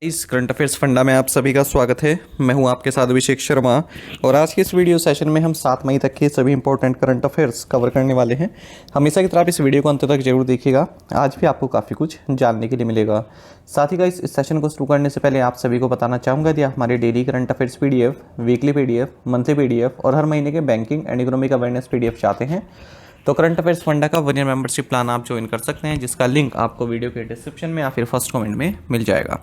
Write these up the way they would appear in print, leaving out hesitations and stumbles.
इस current affairs funda में आप सभी का स्वागत है। मैं हूं आपके साथ अभिषेक शर्मा और आज के इस वीडियो सेशन में हम 7 मई तक के सभी इंपॉर्टेंट करंट अफेयर्स कवर करने वाले हैं। हमेशा की तरह आप इस वीडियो को अंत तक जरूर देखिएगा, आज भी आपको काफ़ी कुछ जानने के लिए मिलेगा। साथ ही इस सेशन को शुरू करने से पहले आप सभी को बताना चाहूँगा यदि आप हमारे daily current affairs PDF, weekly PDF, monthly PDF और हर महीने के banking and economic awareness PDF चाहते हैं तो करंट अफेयर्स फंडा का 1 ईयर मेंबरशिप प्लान आप ज्वाइन कर सकते हैं, जिसका लिंक आपको वीडियो के डिस्क्रिप्शन में या फिर फर्स्ट कमेंट में मिल जाएगा।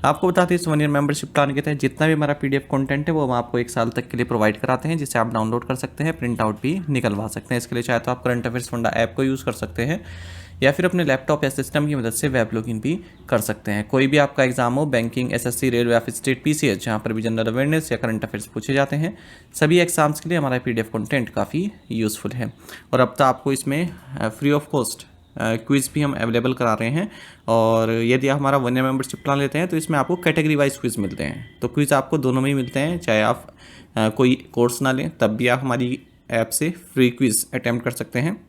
आपको बताते हैं इस 1 ईयर मेंबरशिप प्लान के तहत जितना भी हमारा PDF कंटेंट है वो हम आपको 1 साल तक के लिए प्रोवाइड कराते हैं, जिसे आप डाउनलोड कर सकते हैं, प्रिंट आउट भी निकलवा सकते हैं। इसके लिए चाहे तो आप करंट अफेयर्स फंडा ऐप को यूज़ कर सकते हैं या फिर अपने लैपटॉप या सिस्टम की मदद से वेब लॉगिन भी कर सकते हैं। कोई भी आपका एग्जाम हो, बैंकिंग, SSC, रेलवे या फिर स्टेट PCH, जहाँ पर भी जनरल अवेयरनेस या करंट अफेयर्स पूछे जाते हैं, सभी एग्जाम्स के लिए हमारा PDF कंटेंट काफ़ी यूज़फुल है। और अब तो आपको इसमें फ्री ऑफ कॉस्ट क्विज़ भी हम अवेलेबल करा रहे हैं। और यदि आप हमारा 1 ईयर मेंबरशिप प्लान लेते हैं तो इसमें आपको कैटेगरी वाइज क्विज़ मिलते हैं। तो क्विज़ आपको दोनों में ही मिलते हैं, चाहे आप कोई कोर्स ना लें तब भी आप हमारी ऐप से फ्री क्विज़ अटैम्प्ट कर सकते हैं।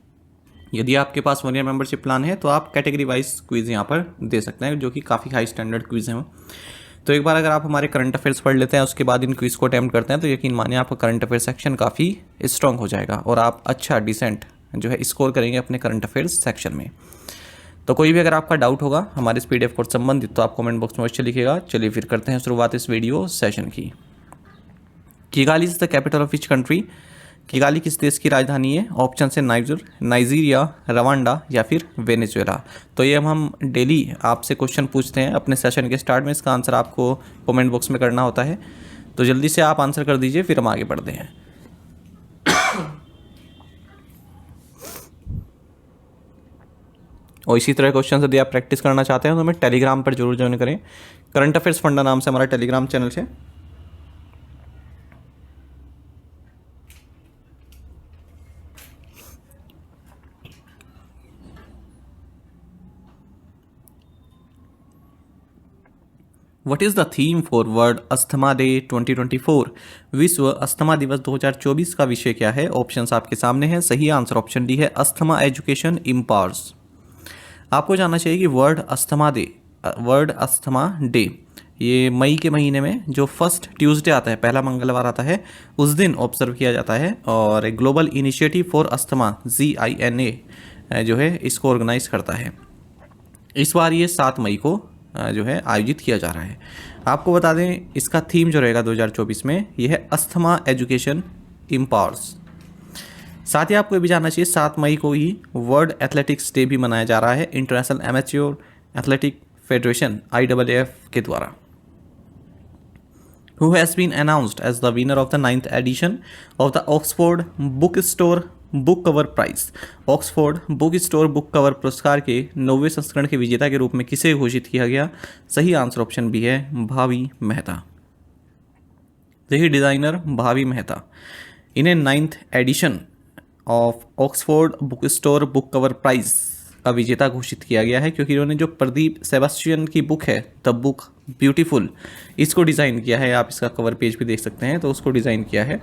यदि आपके पास 1 ईयर मेंबरशिप प्लान है तो आप कैटेगरी वाइज क्विज़ यहाँ पर दे सकते हैं, जो कि काफ़ी हाई स्टैंडर्ड क्विज़ हैं। तो एक बार अगर आप हमारे करंट अफेयर्स पढ़ लेते हैं, उसके बाद इन क्विज़ को अटैम्प्ट करते हैं, तो यकीन मानिए आपका करंट अफेयर सेक्शन काफ़ी स्ट्रॉन्ग हो जाएगा और आप अच्छा डिसेंट जो है स्कोर करेंगे अपने करंट अफेयर्स सेक्शन में। तो कोई भी अगर आपका डाउट होगा हमारे इस PDF कोर्स संबंधित तो आप कमेंट बॉक्स में अवश्य लिखिएगा। चलिए फिर करते हैं शुरुआत इस वीडियो सेशन की। Kigali is the capital of which country? Kigali किस देश की राजधानी है? ऑप्शन है नाइजीरिया, रवांडा या फिर वेनेजुएला। तो ये हम डेली आपसे क्वेश्चन पूछते हैं अपने सेशन के स्टार्ट में, इसका आंसर आपको कमेंट बॉक्स में करना होता है। तो जल्दी से आप आंसर कर दीजिए, फिर हम आगे बढ़ते हैं। और इसी तरह क्वेश्चन यदि आप प्रैक्टिस करना चाहते हैं तो हमें टेलीग्राम पर जरूर ज्वाइन करें। करंट अफेयर्स फंडा नाम से हमारा टेलीग्राम चैनल है। What is the theme for World asthma day 2024? विश्व अस्थमा दिवस 2024 का विषय क्या है? ऑप्शंस आपके सामने हैं। सही आंसर ऑप्शन डी है, अस्थमा एजुकेशन इम्पावर्स। आपको जानना चाहिए कि वर्ल्ड अस्थमा डे ये मई के महीने में जो फर्स्ट ट्यूसडे आता है, पहला मंगलवार आता है, उस दिन ऑब्जर्व किया जाता है। और global initiative for asthma GINA जो है इसको ऑर्गेनाइज करता है। इस बार ये 7 मई को जो है आयोजित किया जा रहा है। आपको बता दें इसका थीम जो रहेगा 2024 में ये है अस्थमा एजुकेशन इम्पावर्स। साथ ही आपको ये भी जानना चाहिए 7 मई को ही वर्ल्ड एथलेटिक्स डे भी मनाया जा रहा है international amateur athletic federation IAAF के द्वारा। Who has been announced as the winner of the 9th edition of the Oxford Bookstore book cover prize? Oxford book store book cover पुरस्कार के 9वें संस्करण के विजेता के रूप में किसे घोषित किया गया? सही आंसर ऑप्शन बी है, भावी मेहता। देखिए डिज़ाइनर भावी मेहता, इन्हें 9th edition of Oxford book store book cover prize का विजेता घोषित किया गया है, क्योंकि इन्होंने जो प्रदीप सेबेस्टियन की बुक है द बुक ब्यूटीफुल, इसको डिज़ाइन किया है। आप इसका कवर पेज भी देख सकते हैं, तो उसको डिज़ाइन किया है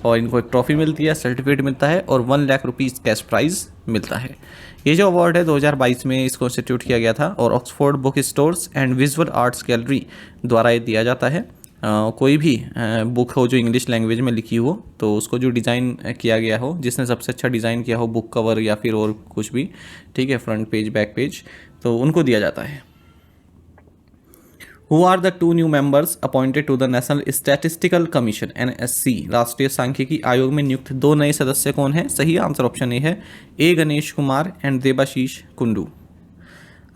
और इनको एक ट्रॉफी मिलती है, सर्टिफिकेट मिलता है और 1 लाख रुपीज़ कैश प्राइज़ मिलता है। ये जो अवार्ड है 2022 में इसको इंस्टीट्यूट किया गया था और Oxford book stores and visual arts gallery द्वारा ये दिया जाता है। कोई भी बुक हो जो इंग्लिश लैंग्वेज में लिखी हो तो उसको जो डिज़ाइन किया गया हो, जिसने सबसे अच्छा डिज़ाइन किया हो बुक कवर या फिर और कुछ भी, ठीक है, फ्रंट पेज बैक पेज, तो उनको दिया जाता है। Who are the 2 new members appointed to the National Statistical Commission NSC? राष्ट्रीय सांख्यिकी आयोग में नियुक्त 2 नए सदस्य कौन हैं? सही आंसर ऑप्शन ए है, A गणेश कुमार एंड देबाशीष कुंडू।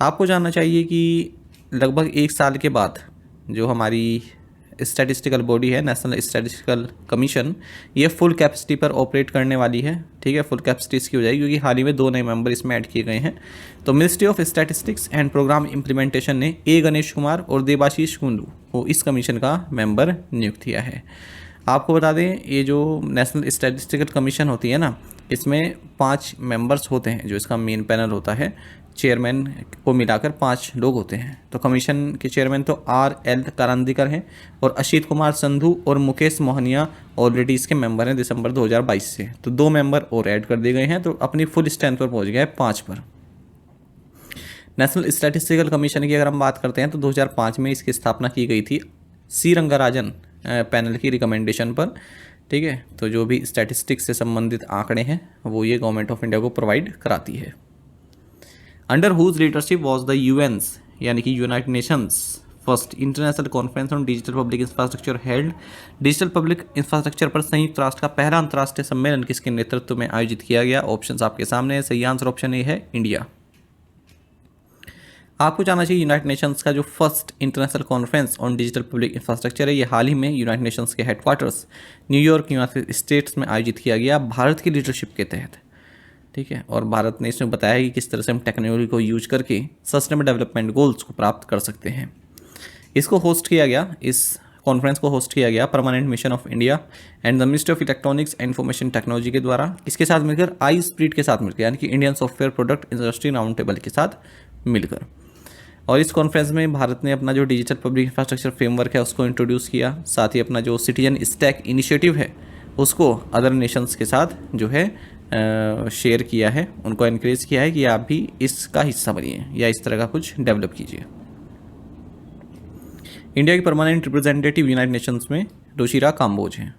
आपको जानना चाहिए कि लगभग 1 साल के बाद जो हमारी स्टैटिस्टिकल बॉडी है नेशनल स्टैटिस्टिकल कमीशन, ये फुल कैपेसिटी पर ऑपरेट करने वाली है। ठीक है, फुल कैपेसिटी इसकी हो जाएगी क्योंकि हाल ही में 2 नए मेंबर इसमें ऐड किए गए हैं। तो ministry of statistics and programme implementation ने A गणेश कुमार और देबाशीष कुंडू को इस कमीशन का मेंबर नियुक्त किया है। आपको बता दें ये जो नेशनल स्टैटिस्टिकल कमीशन होती है ना, इसमें 5 मेंबर्स होते हैं जो इसका मेन पैनल होता है। चेयरमैन को मिलाकर 5 लोग होते हैं। तो कमीशन के चेयरमैन तो RL करांदीकर हैं और अशीत कुमार संधू और मुकेश मोहनिया ऑलरेडी इसके मेंबर हैं दिसंबर 2022 से। तो 2 मेंबर और ऐड कर दिए गए हैं, तो अपनी फुल स्ट्रेंथ पर पहुंच गया है 5 पर। नेशनल स्टैटिस्टिकल कमीशन की अगर हम बात करते हैं तो 2005 में इसकी स्थापना की गई थी सी रंगाराजन पैनल की रिकमेंडेशन पर। ठीक है, तो जो भी स्टैटिस्टिक्स से संबंधित आंकड़े हैं वो ये गवर्नमेंट ऑफ इंडिया को प्रोवाइड कराती है। Under whose leadership was the UN's यानी कि United Nations first international conference on digital public infrastructure held. Digital public infrastructure पर संयुक्त राष्ट्र का पहला अंतर्राष्ट्रीय सम्मेलन किसके नेतृत्व में आयोजित किया गया? ऑप्शंस आपके सामने है। सही आंसर ऑप्शन ए है इंडिया। आपको जानना चाहिए यूनाइटेड नेशंस का जो first international conference on digital public infrastructure है ये हाल ही में यूनाइटेड नेशंस के हेडक्वार्टर्स न्यूयॉर्क यूनाइटेड स्टेट्स में आयोजित किया गया भारत की लीडरशिप के तहत। ठीक है, और भारत ने इसमें बताया है कि किस तरह से हम टेक्नोलॉजी को यूज करके सस्टेनेबल डेवलपमेंट गोल्स को प्राप्त कर सकते हैं। इसको होस्ट किया गया, इस कॉन्फ्रेंस को होस्ट किया गया permanent mission of India and the ministry of electronics and information technology के द्वारा। इसके साथ मिलकर आई स्प्रीट के साथ मिलकर यानी कि Indian software product industry round table के साथ मिलकर। और इस कॉन्फ्रेंस में भारत ने अपना जो डिजिटल पब्लिक इंफ्रास्ट्रक्चर फ्रेमवर्क है उसको इंट्रोड्यूस किया, साथ ही अपना जो सिटीजन स्टैक इनिशिएटिव है उसको अदर नेशंस के साथ जो है शेयर किया है, उनको एनकरेज किया है कि आप भी इसका हिस्सा बनिए या इस तरह का कुछ डेवलप कीजिए। इंडिया की परमानेंट रिप्रेजेंटेटिव यूनाइटेड नेशंस में रुचिरा काम्बोज हैं।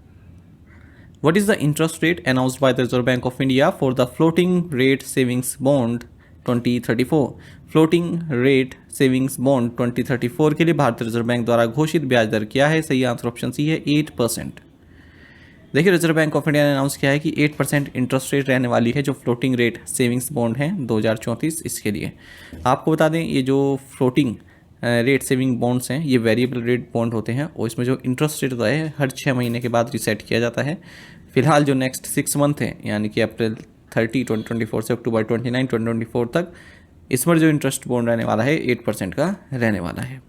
What is the interest rate announced by the reserve bank of India for the floating rate savings bond 2034? Floating rate savings bond 2034 के लिए भारतीय रिजर्व बैंक द्वारा घोषित ब्याज दर क्या है? सही आंसर ऑप्शन सी है 8%। देखिए, रिजर्व बैंक ऑफ इंडिया ने अनाउंस किया है कि 8% इंटरेस्ट रेट रहने वाली है जो फ्लोटिंग रेट सेविंग्स बॉन्ड है 2034 इसके लिए। आपको बता दें ये जो फ्लोटिंग रेट सेविंग बॉन्ड्स हैं ये वेरिएबल रेट बॉन्ड होते हैं और इसमें जो इंटरेस्ट रेट होता है हर 6 महीने के बाद रिसेट किया जाता है। फिलहाल जो नेक्स्ट 6 मंथ है यानी कि अप्रैल 30 2024 से अक्टूबर 29 2024 तक इस पर जो इंटरेस्ट बॉन्ड रहने वाला है 8% का रहने वाला है।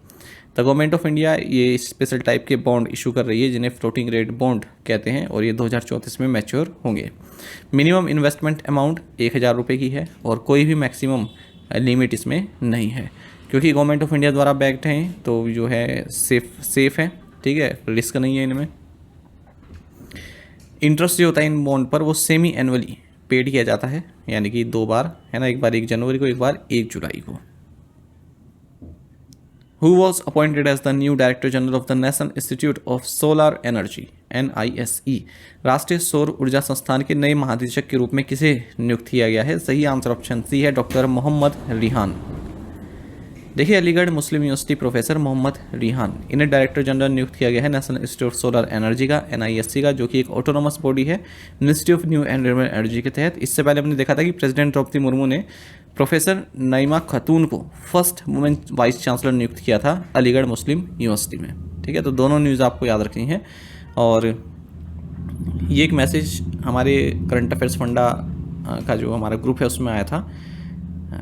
द गवर्नमेंट ऑफ इंडिया ये स्पेशल टाइप के बॉन्ड इशू कर रही है जिन्हें फ्लोटिंग रेट बॉन्ड कहते हैं और ये 2034 में मैच्योर होंगे। मिनिमम इन्वेस्टमेंट अमाउंट 1000 रुपये की है और कोई भी मैक्सिमम लिमिट इसमें नहीं है क्योंकि गवर्नमेंट ऑफ इंडिया द्वारा बैक्ड हैं तो जो है सेफ है। ठीक है, रिस्क नहीं है इनमें। इंटरेस्ट जो होता है इन बॉन्ड पर वो सेमी एनुअली पेड किया जाता है यानी कि 2 बार है ना, एक बार 1 जनवरी को, एक बार 1 जुलाई को। Who was appointed as the new Director General of the National Institute of Solar Energy NISE? राष्ट्रीय सौर ऊर्जा संस्थान के नए महानिदेशक के रूप में किसे नियुक्त किया गया है? सही आंसर ऑप्शन सी है डॉक्टर मोहम्मद रिहान। देखिए, अलीगढ़ मुस्लिम यूनिवर्सिटी प्रोफेसर मोहम्मद रिहान इन्हें डायरेक्टर जनरल नियुक्त किया गया है national institute of solar energy का NISE का, जो कि एक ऑटोनोमस बॉडी है ministry of new and renewable energy के तहत। इससे पहले हमने देखा था कि प्रेसिडेंट द्रौपदी मुर्मू ने प्रोफेसर नईमा खातून को फर्स्ट वुमेन वाइस चांसलर नियुक्त किया था अलीगढ़ मुस्लिम यूनिवर्सिटी में। ठीक है, तो दोनों न्यूज़ आपको याद रखनी है। और ये एक मैसेज हमारे करंट अफेयर्स फंडा का जो हमारा ग्रुप है उसमें आया था।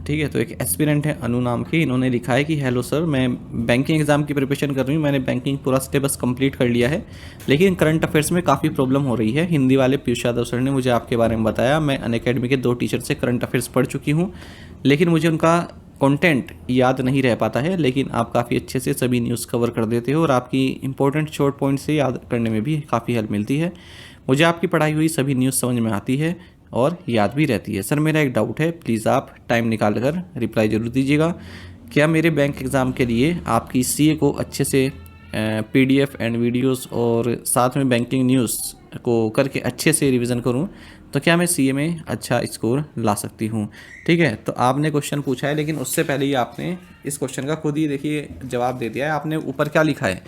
ठीक है, तो एक एस्पिरेंट है अनु नाम की, इन्होंने लिखा है कि हेलो सर, मैं बैंकिंग एग्ज़ाम की प्रिपरेशन कर रही हूँ, मैंने बैंकिंग पूरा सिलेबस कंप्लीट कर लिया है लेकिन करंट अफेयर्स में काफ़ी प्रॉब्लम हो रही है। हिंदी वाले पीयूष यादव सर ने मुझे आपके बारे में बताया। मैं अनअकैडमी के 2 टीचर से करंट अफेयर्स पढ़ चुकी हूँ लेकिन मुझे उनका कंटेंट याद नहीं रह पाता है, लेकिन आप काफ़ी अच्छे से सभी न्यूज़ कवर कर देते हो और आपकी इंपॉर्टेंट शॉर्ट पॉइंट से याद करने में भी काफ़ी हेल्प मिलती है। मुझे आपकी पढ़ाई हुई सभी न्यूज़ समझ में आती है और याद भी रहती है। सर, मेरा एक डाउट है, प्लीज़ आप टाइम निकाल कर रिप्लाई ज़रूर दीजिएगा। क्या मेरे बैंक एग्ज़ाम के लिए आपकी CA को अच्छे से PDF एंड वीडियोस और साथ में बैंकिंग न्यूज़ को करके अच्छे से रिवीजन करूं तो क्या मैं CA में अच्छा स्कोर ला सकती हूं? ठीक है, तो आपने क्वेश्चन पूछा है लेकिन उससे पहले ही आपने इस क्वेश्चन का खुद ही देखिए जवाब दे दिया है। आपने ऊपर क्या लिखा है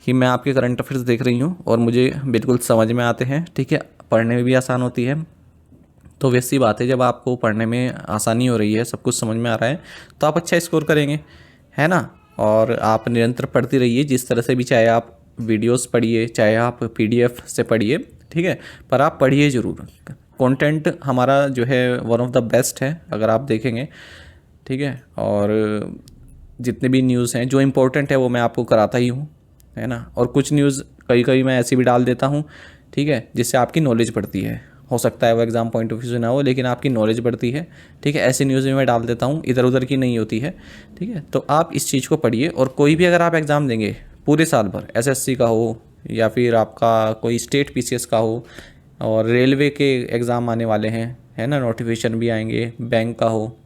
कि मैं आपके करंट अफेयर्स देख रही हूँ और मुझे बिल्कुल समझ में आते हैं। ठीक है, पढ़ने में भी आसान होती है। तो वैसी बात है, जब आपको पढ़ने में आसानी हो रही है, सब कुछ समझ में आ रहा है तो आप अच्छा स्कोर करेंगे, है ना। और आप निरंतर पढ़ती रहिए, जिस तरह से भी, चाहे आप वीडियोस पढ़िए चाहे आप PDF से पढ़िए, ठीक है, पर आप पढ़िए ज़रूर। कंटेंट हमारा जो है वन ऑफ द बेस्ट है अगर आप देखेंगे। ठीक है, और जितने भी न्यूज़ हैं जो इम्पोर्टेंट है वो मैं आपको कराता ही हूँ, है ना। और कुछ न्यूज़ कई मैं ऐसी भी डाल देता हूँ, ठीक है, जिससे आपकी नॉलेज बढ़ती है। हो सकता है वो एग्ज़ाम पॉइंट ऑफ व्यू से ना हो लेकिन आपकी नॉलेज बढ़ती है। ठीक है, ऐसी न्यूज़ भी मैं डाल देता हूँ, इधर उधर की नहीं होती है। ठीक है, तो आप इस चीज़ को पढ़िए। और कोई भी अगर आप एग्ज़ाम देंगे पूरे साल भर, SSC का हो या फिर आपका कोई स्टेट PCS का हो, और रेलवे के एग्ज़ाम आने वाले हैं, है ना, नोटिफिकेशन भी आएंगे, बैंक का हो,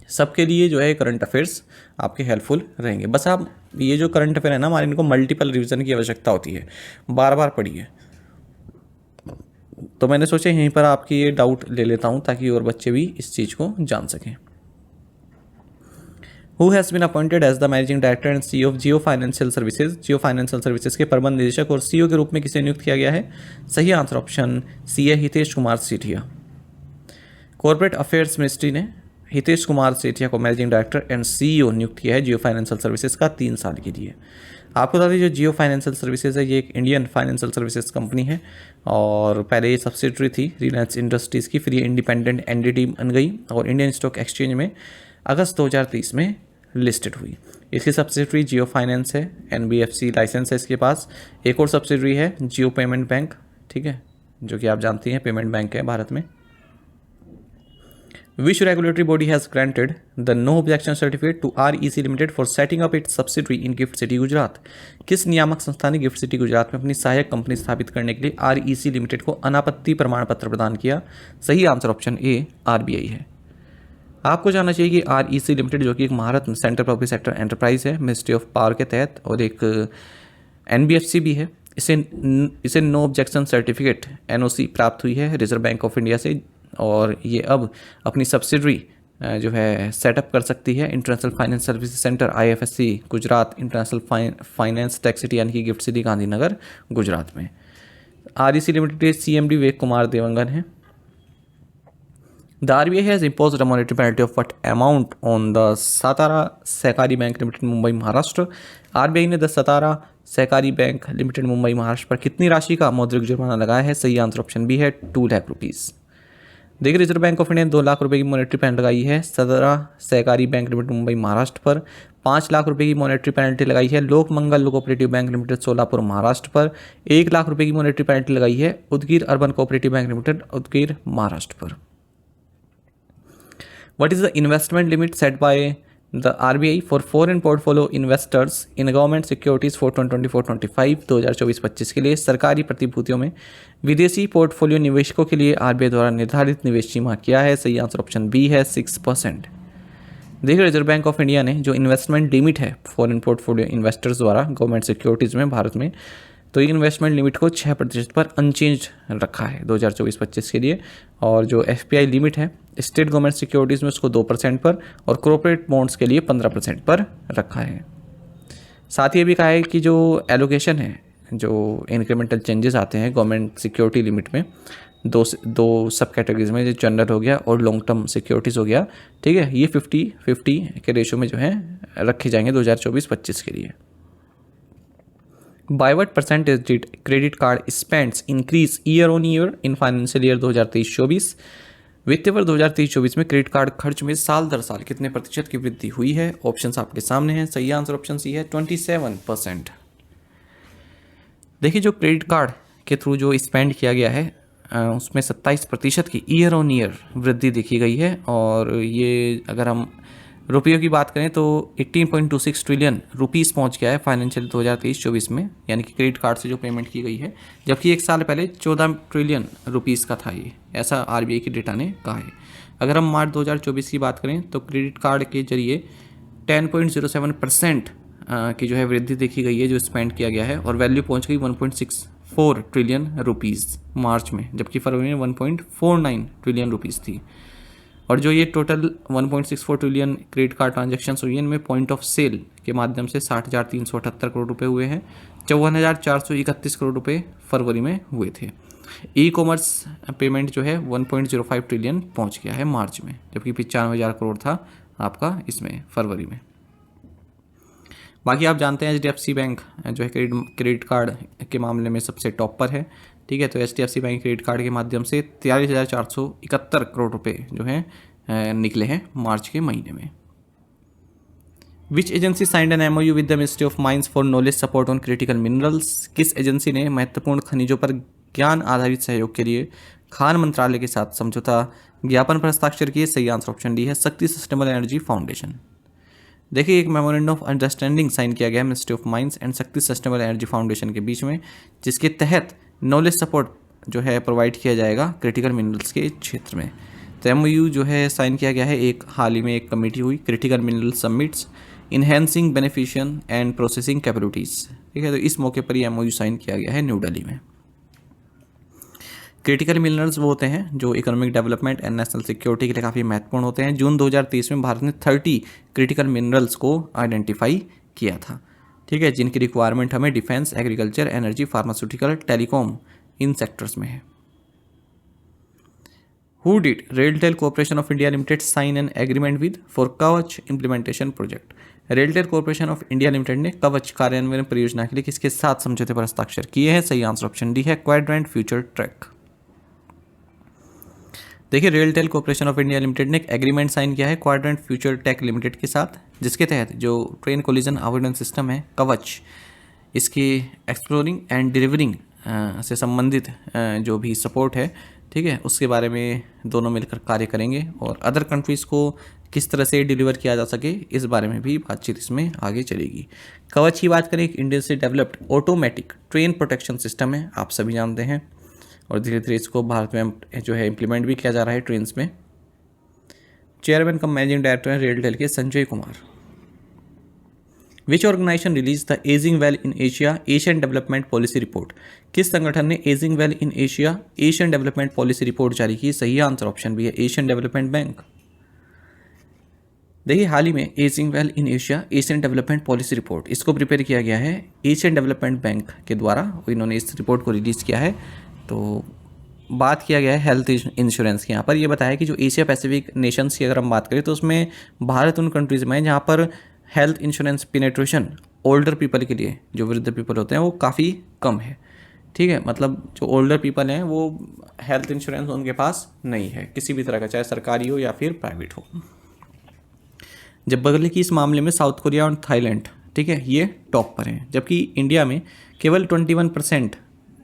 सबके लिए जो है करंट अफेयर्स आपके हेल्पफुल रहेंगे। बस आप ये जो करंट अफेयर है ना हमारे, इनको मल्टीपल रिवीजन की आवश्यकता होती है, बार बार पढ़िए। तो मैंने सोचा यहीं पर आपकी ये डाउट ले लेता हूँ ताकि और बच्चे भी इस चीज़ को जान सकें। Who has been appointed as the managing director and CEO of Jio financial services. Jio financial services के प्रबंध निदेशक और सीईओ के रूप में किसे नियुक्त किया गया है? सही आंसर ऑप्शन सी है, Hitesh Kumar Sethia. Corporate affairs ministry ने हितेश कुमार सेठिया को मैनेजिंग डायरेक्टर एंड सीईओ नियुक्त किया है जियो फाइनेंशियल सर्विसेज का 3 साल के लिए। आपको बता दें जो जियो फाइनेंशियल सर्विसेज है ये एक इंडियन फाइनेंशियल सर्विसेज कंपनी है और पहले ये सब्सिडरी थी रिलायंस इंडस्ट्रीज़ की, फिर ये इंडिपेंडेंट एंटिटी बन गई और इंडियन स्टॉक एक्सचेंज में अगस्त 2023 में लिस्टेड हुई। इसकी सब्सिडरी जियो फाइनेंस है, एनबीएफसी लाइसेंस है इसके पास। एक और सब्सिडरी है जियो पेमेंट बैंक, ठीक है, जो कि आप जानती हैं पेमेंट बैंक है भारत में। Which regulatory body has granted the no objection certificate to REC Limited for setting up its subsidiary in GIFT City Gujarat? किस नियामक संस्था ने गिफ्ट सिटी गुजरात में अपनी सहायक कंपनी स्थापित करने के लिए REC लिमिटेड को अनापत्ति प्रमाण पत्र प्रदान किया? सही आंसर ऑप्शन ए RBI है। आपको जानना चाहिए कि REC लिमिटेड जो कि एक महारत्न सेंट्रल पब्लिक सेक्टर एंटरप्राइज है मिनिस्ट्री ऑफ पावर के तहत और एक NBFC भी है, इसे नो ऑब्जेक्शन सर्टिफिकेट NOC प्राप्त हुई है रिजर्व बैंक ऑफ इंडिया से और ये अब अपनी सब्सिडरी जो है सेटअप कर सकती है international finance services centre IFSC Gujarat international finance tech city यानी कि गिफ्ट सिटी गांधीनगर गुजरात में। REC लिमिटेड के CMD विवेक कुमार देवंगन हैं। The RBI has imposed a monetary penalty of what amount on the सतारा सहकारी bank limited Mumbai Maharashtra. RBI ने 10 सतारा सहकारी बैंक लिमिटेड मुंबई महाराष्ट्र पर कितनी राशि का मौद्रिक जुर्माना लगाया है? सही आंसर ऑप्शन बी है 2 लाख रुपीज़। देखिए रिजर्व बैंक ऑफ इंडिया ने 2 लाख रुपए की मॉनेटरी पेनल्टी लगाई है सतारा सहकारी बैंक लिमिटेड मुंबई महाराष्ट्र पर। 5 लाख रुपए की मॉनेटरी पेनल्टी लगाई है Lok Mangal cooperative bank limited Solapur Maharashtra पर। 1 लाख रुपए की मॉनेटरी पेनल्टी लगाई है Udgir urban cooperative bank limited Udgir Maharashtra पर। What is the investment limit set by the RBI for foreign portfolio investors in government securities for 2024-25 2024-25 के लिए सरकारी प्रतिभूतियों में विदेशी पोर्टफोलियो निवेशकों के लिए RBI द्वारा निर्धारित निवेश सीमा क्या है? सही आंसर ऑप्शन बी है 6%। देखिए रिजर्व बैंक ऑफ इंडिया ने जो इन्वेस्टमेंट लिमिट है फॉरेन पोर्टफोलियो इन्वेस्टर्स द्वारा गवर्नमेंट सिक्योरिटीज़ में भारत में, तो ये इन्वेस्टमेंट लिमिट को 6% पर अनचेंज रखा है 2024-25 के लिए। और जो FPI लिमिट है स्टेट गवर्नमेंट सिक्योरिटीज़ में उसको 2% पर और कॉर्पोरेट बॉन्ड्स के लिए 15% पर रखा है। साथ ही ये भी कहा है कि जो एलोकेशन है, जो इंक्रीमेंटल चेंजेस आते हैं गवर्नमेंट सिक्योरिटी लिमिट में, दो सब कैटेगरीज में, जो जनरल हो गया और लॉन्ग टर्म सिक्योरिटीज़ हो गया, ठीक है, ये 50-50 के रेशो में जो है रखे जाएंगे 2024-25 के लिए। By what percentage did credit card spends increase year on year in financial year 2023-24? वित्तीय वर्ष 2023-24 में क्रेडिट कार्ड खर्च में साल दर साल कितने प्रतिशत की वृद्धि हुई है? ऑप्शंस आपके सामने हैं। सही आंसर ऑप्शन सी है 27%। देखिए जो क्रेडिट कार्ड के थ्रू जो स्पेंड किया गया है उसमें 27% की ईयर ऑन ईयर वृद्धि देखी गई है और ये अगर हम रुपयों की बात करें तो 18.26 ट्रिलियन रुपीस पहुंच गया है फाइनेंशियल 2023-24 में, यानी कि क्रेडिट कार्ड से जो पेमेंट की गई है, जबकि एक साल पहले 14 ट्रिलियन रुपीस का था ये, ऐसा RBI की डेटा ने कहा है। अगर हम मार्च 2024 की बात करें तो क्रेडिट कार्ड के जरिए 10.07% की जो है वृद्धि देखी गई है जो स्पेंड किया गया है और वैल्यू पहुँच गई 1.64 ट्रिलियन रुपीज़ मार्च में, जबकि फरवरी में 1.49 ट्रिलियन रुपीज़ थी। और जो ये total 1.64 trillion credit card transactions हुई हैं इनमें पॉइंट ऑफ सेल के माध्यम से 60,378 करोड़ रुपए हुए हैं। 54,431 करोड़ रुपए फरवरी में हुए थे। ई कॉमर्स पेमेंट जो है 1.05 ट्रिलियन पहुंच गया है मार्च में, जबकि 95,000 करोड़ था आपका इसमें फरवरी में। बाकी आप जानते हैं HDFC बैंक जो है क्रेडिट कार्ड के मामले में सबसे टॉप पर है, ठीक है। तो HDFC बैंक क्रेडिट कार्ड के माध्यम से 43,471 करोड़ रुपए जो हैं निकले हैं मार्च के महीने में। Which agency signed an MOU with the ministry of mines for knowledge support on critical minerals? किस एजेंसी ने महत्वपूर्ण खनिजों पर ज्ञान आधारित सहयोग के लिए खान मंत्रालय के साथ समझौता ज्ञापन पर हस्ताक्षर किए? सही आंसर ऑप्शन डी है शक्ति सस्टेनेबल एनर्जी फाउंडेशन। देखिए एक मेमोरेंडम ऑफ अंडरस्टैंडिंग साइन किया गया है मिनिस्ट्री ऑफ माइंस एंड शक्ति सस्टेनेबल एनर्जी फाउंडेशन के बीच में, जिसके तहत नॉलेज सपोर्ट जो है प्रोवाइड किया जाएगा क्रिटिकल मिनरल्स के क्षेत्र में। तो MOU जो है साइन किया गया है, एक हाल ही में एक कमेटी हुई, critical mineral summits enhancing beneficiation and processing capabilities, ठीक है। तो इस मौके पर ये MOU साइन किया गया है न्यू दिल्ली में। क्रिटिकल मिनरल्स वो होते हैं जो economic development and national security के लिए काफ़ी महत्वपूर्ण होते हैं। जून 2023 में भारत ने 30 क्रिटिकल मिनरल्स को आइडेंटिफाई किया था, ठीक है, जिनकी रिक्वायरमेंट हमें defence, agriculture, energy, pharmaceutical, telecom इन सेक्टर्स में है। Who did RailTel Corporation of India Limited sign an agreement with for कवच implementation project? RailTel corporation of India limited ने कवच कार्यान्वयन परियोजना के लिए किसके साथ समझौते पर हस्ताक्षर किए हैं? सही आंसर ऑप्शन डी है, क्वाड्रेंट फ्यूचर ट्रैक। देखिए, RailTel corporation of India limited ने एक एग्रीमेंट साइन किया है क्वाड्रेंट फ्यूचर टेक लिमिटेड के साथ, जिसके तहत जो ट्रेन कोलिजन अवॉइडेंस सिस्टम है कवच, इसकी एक्सप्लोरिंग एंड डिलीवरिंग से संबंधित जो भी सपोर्ट है, ठीक है, उसके बारे में दोनों मिलकर कार्य करेंगे और अदर कंट्रीज़ को किस तरह से डिलीवर किया जा सके इस बारे में भी बातचीत इसमें आगे चलेगी। कवच की बात करें, एक इंडिया से developed automatic train protection system है, आप सभी जानते हैं, और धीरे धीरे इसको भारत में जो है इम्प्लीमेंट भी किया जा रहा है ट्रेन्स में। चेयरमैन कम मैनेजिंग डायरेक्टर हैं रेलटेल के Sanjay Kumar. Which organisation release the ageing well in Asia Asian development policy report? किस संगठन ने ageing well in Asia Asian development policy report जारी की? सही आंसर ऑप्शन भी है, एशियन डेवलपमेंट बैंक। देखिए, हाल ही में ageing well in Asia Asian development policy report, इसको प्रिपेयर किया गया है एशियन डेवलपमेंट बैंक के द्वारा, इन्होंने इस रिपोर्ट को रिलीज़ किया है। तो बात किया गया है हेल्थ इंश्योरेंस की। यहाँ पर ये बताया कि जो एशिया पैसिफिक नेशंस की अगर हम बात करें तो उसमें भारत उन कंट्रीज़ में है जहाँ पर health insurance penetration older people के लिए, जो वृद्ध पीपल होते हैं, वो काफ़ी कम है, ठीक है। मतलब जो ओल्डर पीपल हैं वो हेल्थ इंश्योरेंस उनके पास नहीं है किसी भी तरह का, चाहे सरकारी हो या फिर प्राइवेट हो। जब बगल की इस मामले में साउथ कोरिया और थाईलैंड, ठीक है, ये टॉप पर हैं, जबकि इंडिया में केवल 21%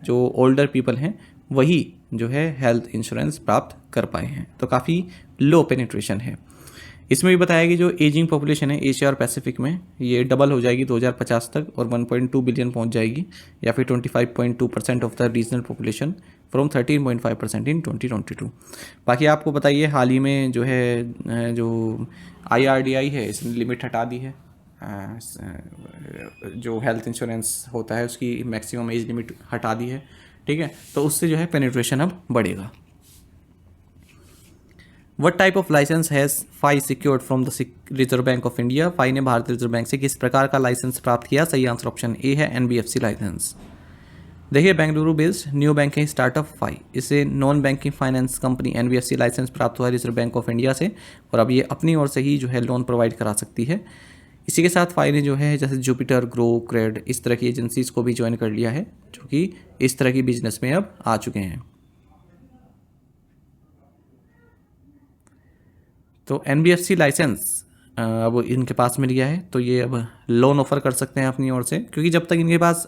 जो ओल्डर पीपल हैं वही जो है हेल्थ इंश्योरेंस प्राप्त कर पाए हैं। तो काफ़ी लो पेनिट्रेशन है। इसमें भी बताया कि जो एजिंग पॉपुलेशन है एशिया और पैसिफिक में, ये डबल हो जाएगी 2050 तक और 1.2 बिलियन पहुंच जाएगी, या फिर 25.2% of the regional population from 13.5% इन 2022। बाकी आपको बताइए, हाल ही में जो है जो IRDAI है इसने लिमिट हटा दी है, जो हेल्थ इंश्योरेंस होता है उसकी मैक्सिमम एज लिमिट हटा दी है, ठीक है। तो उससे जो है पेनिट्रेशन अब बढ़ेगा। What type of license has FI secured from the reserve bank of India? FI ने भारतीय रिजर्व बैंक से किस प्रकार का लाइसेंस प्राप्त किया? सही आंसर ऑप्शन ए है, NBFC लाइसेंस। देखिए, Bengaluru based new banking startup FI, इसे non banking finance company NBFC licence प्राप्त हुआ है रिजर्व बैंक ऑफ इंडिया से, और अब ये अपनी ओर से ही जो है लोन प्रोवाइड करा सकती है। इसी के साथ FI ने जो है जैसे जुपिटर, ग्रो, क्रेड, इस तरह की एजेंसीज को भी ज्वाइन कर लिया है, जो कि इस तरह की बिजनेस में अब आ चुके हैं। तो NBFC लाइसेंस अब इनके पास मिल गया है, तो ये अब लोन ऑफर कर सकते हैं अपनी ओर से, क्योंकि जब तक इनके पास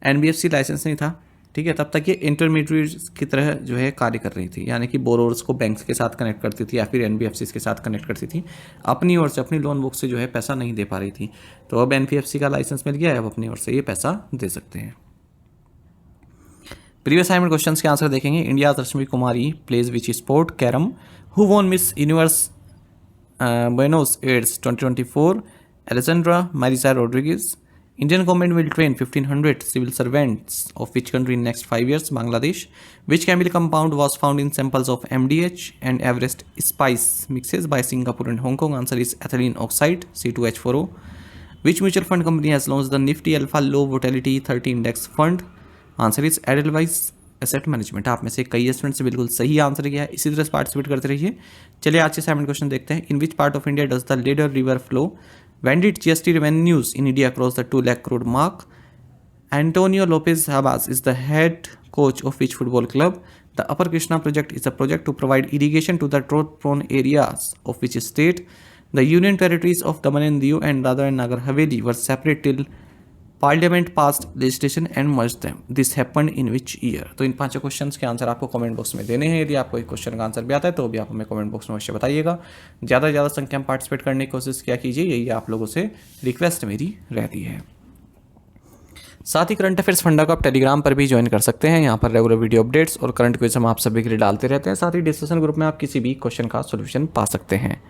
NBFC लाइसेंस नहीं था, ठीक है, तब तक ये इंटरमीडिएट की तरह जो है कार्य कर रही थी, यानी कि बोरोवर्स को बैंक्स के साथ कनेक्ट करती थी या फिर NBFCs के साथ कनेक्ट करती थी, अपनी ओर से अपनी लोन बुक से जो है पैसा नहीं दे पा रही थी। तो अब NBFC का लाइसेंस मिल गया है, अब अपनी ओर से ये पैसा दे सकते हैं। प्रीवियस असाइनमेंट क्वेश्चंस के आंसर देखेंगे। India Rashmi Kumari plays which sport? Carrom. Who won Miss Universe Buenos Aires 2024? Alessandra Marisa Rodriguez. Indian government will train 1,500 civil servants of which country in next 5 years? Bangladesh. Which chemical compound was found in samples of MDH and Everest spice mixes by Singapore and Hong Kong? Answer is ethylene oxide, C2H4O. Which mutual fund company has launched the Nifty Alpha Low Volatility 30 Index Fund? Answer is Edelweiss asset management. आप में से कई students ने बिल्कुल सही answer किया है, इसी तरह से पार्टिसिपेट करते रहिए। चलिए आज के असाइनमेंट क्वेश्चन देखते हैं। In which part of India does the Lidder river flow? When did GST revenues in India cross the 2 lakh crore mark? Antonio Lopez Habas is the head coach of which football club? The upper Krishna project is a project to provide irrigation to the drought prone areas of which state? The union territories of Daman and Diu and Dadra and Nagar Haveli were separate till parliament past legislation and merge them, this happened in which year? तो इन 5 questions के answer आपको comment box में देने हैं। यदि आपको एक question का आंसर भी आता है तो भी आप हमें कमेंट बॉक्स में अवश्य बताइएगा। ज़्यादा से ज़्यादा संख्या में पार्टिसिपेट करने की कोशिश किया कीजिए, यही आप लोगों से रिक्वेस्ट मेरी रहती है। साथ ही करंट अफेयर्स फंडा को आप टेलीग्राम पर भी ज्वाइन कर सकते हैं। यहाँ पर रेगुलर वीडियो अपडेट्स और करंट क्विज हम आप सभी के लिए डालते रहते हैं। साथ ही डिस्कशन ग्रुप में आप किसी भी क्वेश्चन का सोल्यूशन पा सकते हैं।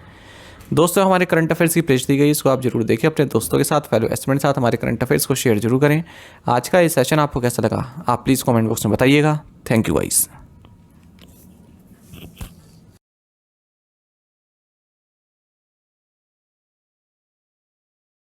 दोस्तों, हमारे करंट अफेयर्स की पेज दी गई, इसको आप जरूर देखिए। अपने दोस्तों के साथ, फैलो एस्टूडेंट के साथ हमारे करंट अफेयर्स को शेयर जरूर करें। आज का ये सेशन आपको कैसा लगा आप प्लीज़ कमेंट बॉक्स में बताइएगा। Thank you guys.